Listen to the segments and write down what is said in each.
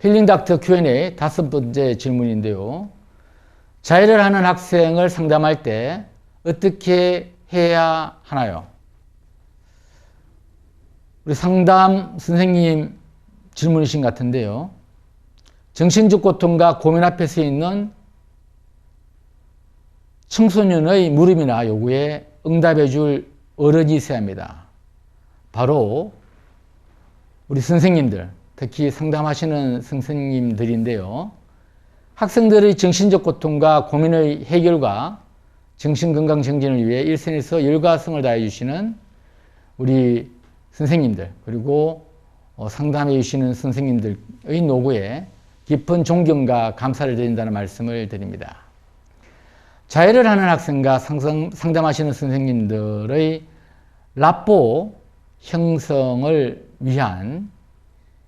힐링닥터 Q&A 5번째 질문인데요. 자해를 하는 학생을 상담할 때 어떻게 해야 하나요? 우리 상담 선생님 질문이신 것 같은데요. 정신적 고통과 고민 앞에 서 있는 청소년의 물음이나 요구에 응답해 줄 어른이 있어야 합니다. 바로 우리 선생님들, 특히 상담하시는 선생님들인데요. 학생들의 정신적 고통과 고민의 해결과 정신건강 정진을 위해 일선에서 열과성을 다해 주시는 우리 선생님들, 그리고 상담해 주시는 선생님들의 노고에 깊은 존경과 감사를 드린다는 말씀을 드립니다. 자해를 하는 학생과 상담하시는 선생님들의 라포 형성을 위한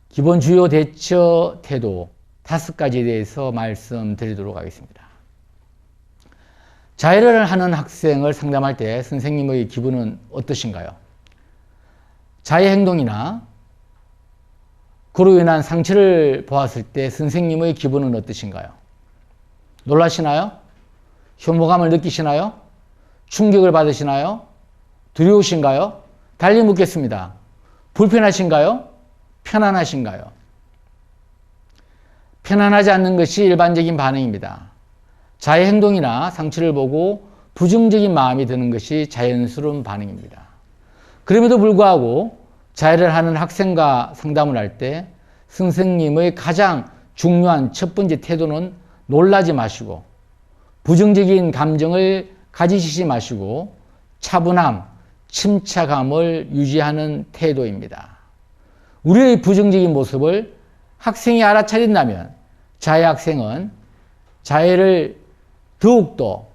기본 주요 대처 태도 5가지에 대해서 말씀드리도록 하겠습니다. 자해를 하는 학생을 상담할 때 선생님의 기분은 어떠신가요? 자해 행동이나 그로 인한 상처를 보았을 때 선생님의 기분은 어떠신가요? 놀라시나요? 혐오감을 느끼시나요? 충격을 받으시나요? 두려우신가요? 달리 묻겠습니다. 불편하신가요? 편안하신가요? 편안하지 않는 것이 일반적인 반응입니다. 자해 행동이나 상처를 보고 부정적인 마음이 드는 것이 자연스러운 반응입니다. 그럼에도 불구하고 자해를 하는 학생과 상담을 할 때 선생님의 가장 중요한 첫 번째 태도는 놀라지 마시고 부정적인 감정을 가지시지 마시고 차분함, 침착함을 유지하는 태도입니다. 우리의 부정적인 모습을 학생이 알아차린다면 자해 학생은 자해를 더욱더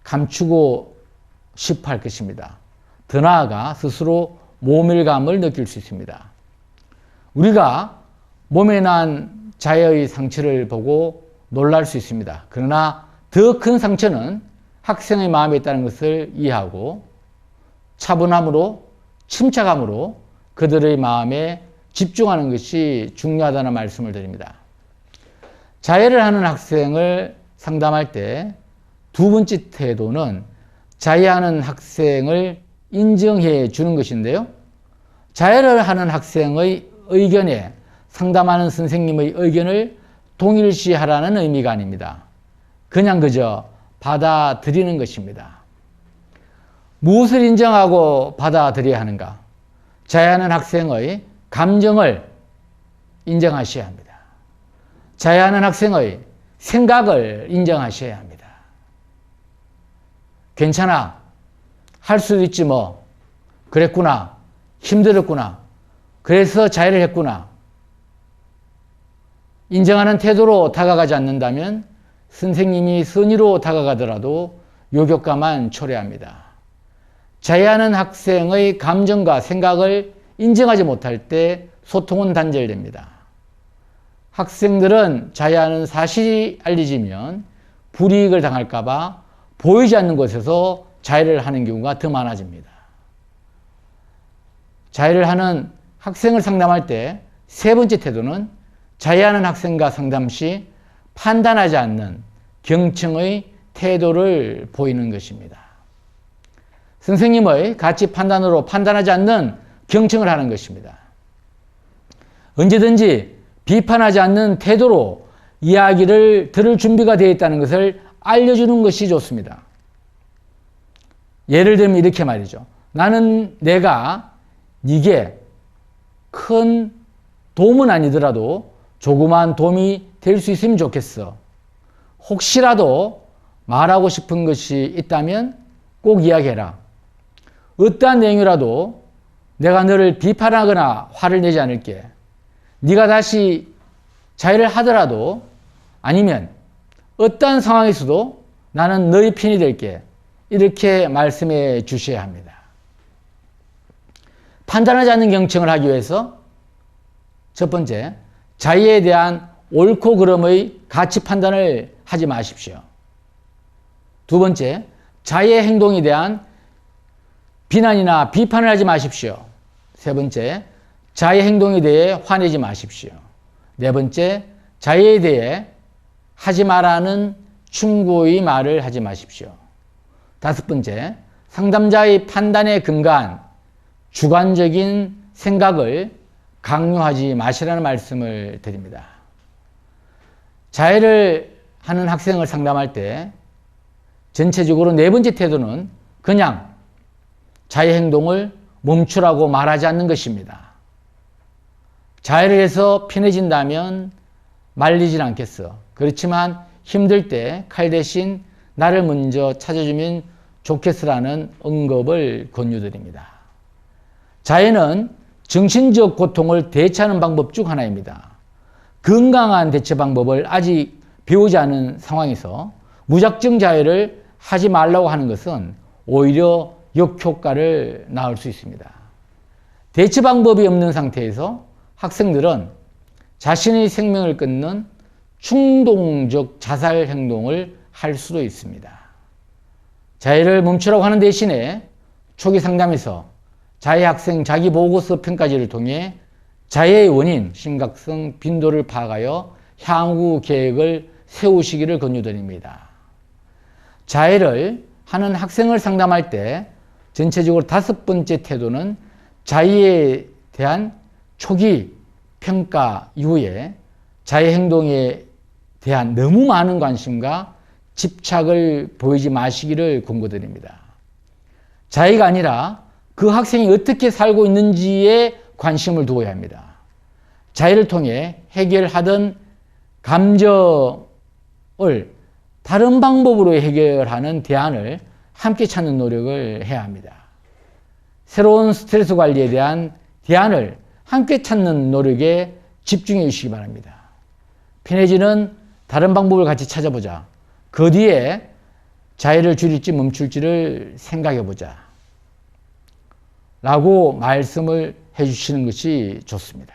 감추고 싶어 할 것입니다. 더 나아가 스스로 모멸감을 느낄 수 있습니다. 우리가 몸에 난 자해의 상처를 보고 놀랄 수 있습니다. 그러나 더 큰 상처는 학생의 마음에 있다는 것을 이해하고 차분함으로 침착함으로 그들의 마음에 집중하는 것이 중요하다는 말씀을 드립니다. 자해를 하는 학생을 상담할 때 2번째 태도는 자해하는 학생을 인정해 주는 것인데요. 자해를 하는 학생의 의견에 상담하는 선생님의 의견을 동일시하라는 의미가 아닙니다. 그냥 그저 받아들이는 것입니다. 무엇을 인정하고 받아들여야 하는가? 자해하는 학생의 감정을 인정하셔야 합니다. 자해하는 학생의 생각을 인정하셔야 합니다. 괜찮아. 할 수도 있지 뭐. 그랬구나. 힘들었구나. 그래서 자해를 했구나. 인정하는 태도로 다가가지 않는다면 선생님이 선의로 다가가더라도 요격감만 초래합니다. 자해하는 학생의 감정과 생각을 인정하지 못할 때 소통은 단절됩니다. 학생들은 자해하는 사실이 알려지면 불이익을 당할까 봐 보이지 않는 곳에서 자해를 하는 경우가 더 많아집니다. 자해를 하는 학생을 상담할 때 3번째 태도는 자해하는 학생과 상담 시 판단하지 않는 경청의 태도를 보이는 것입니다. 선생님의 가치 판단으로 판단하지 않는 경청을 하는 것입니다. 언제든지 비판하지 않는 태도로 이야기를 들을 준비가 되어 있다는 것을 알려주는 것이 좋습니다. 예를 들면 이렇게 말이죠. 나는 내가 네게 큰 도움은 아니더라도 조그마한 도움이 될 수 있으면 좋겠어. 혹시라도 말하고 싶은 것이 있다면 꼭 이야기해라. 어떠한 내용이라도 내가 너를 비판하거나 화를 내지 않을게. 네가 다시 자해를 하더라도 아니면 어떠한 상황에서도 나는 너의 편이 될게. 이렇게 말씀해 주셔야 합니다. 판단하지 않는 경청을 하기 위해서 첫 번째, 자해에 대한 옳고 그름의 가치 판단을 하지 마십시오. 두 번째, 자해 행동에 대한 비난이나 비판을 하지 마십시오. 세 번째, 자해 행동에 대해 화내지 마십시오. 네 번째, 자해에 대해 하지 말라는 충고의 말을 하지 마십시오. 다섯 번째, 상담자의 판단에 근거한 주관적인 생각을 강요하지 마시라는 말씀을 드립니다. 자해를 하는 학생을 상담할 때 전체적으로 네 번째 태도는 그냥 자해 행동을 멈추라고 말하지 않는 것입니다. 자해를 해서 편해진다면 말리진 않겠어. 그렇지만 힘들 때 칼 대신 나를 먼저 찾아주면 좋겠으라는 언급을 권유드립니다. 자해는 정신적 고통을 대처하는 방법 중 하나입니다. 건강한 대처 방법을 아직 배우지 않은 상황에서 무작정 자해를 하지 말라고 하는 것은 오히려 역효과를 낳을 수 있습니다. 대처 방법이 없는 상태에서 학생들은 자신의 생명을 끊는 충동적 자살 행동을 할 수도 있습니다. 자해를 멈추라고 하는 대신에 초기 상담에서 자해 학생 자기 보고서 평가지를 통해 자해의 원인, 심각성, 빈도를 파악하여 향후 계획을 세우시기를 권유드립니다. 자해를 하는 학생을 상담할 때 전체적으로 다섯 번째 태도는 자해에 대한 초기 평가 이후에 자해 행동에 대한 너무 많은 관심과 집착을 보이지 마시기를 권고드립니다. 자해가 아니라 그 학생이 어떻게 살고 있는지에 관심을 두어야 합니다. 자해를 통해 해결하던 감정을 다른 방법으로 해결하는 대안을 함께 찾는 노력을 해야 합니다. 새로운 스트레스 관리에 대한 대안을 함께 찾는 노력에 집중해 주시기 바랍니다. 편해지는 다른 방법을 같이 찾아보자. 그 뒤에 자해를 줄일지 멈출지를 생각해 보자. 라고 말씀을 해 주시는 것이 좋습니다.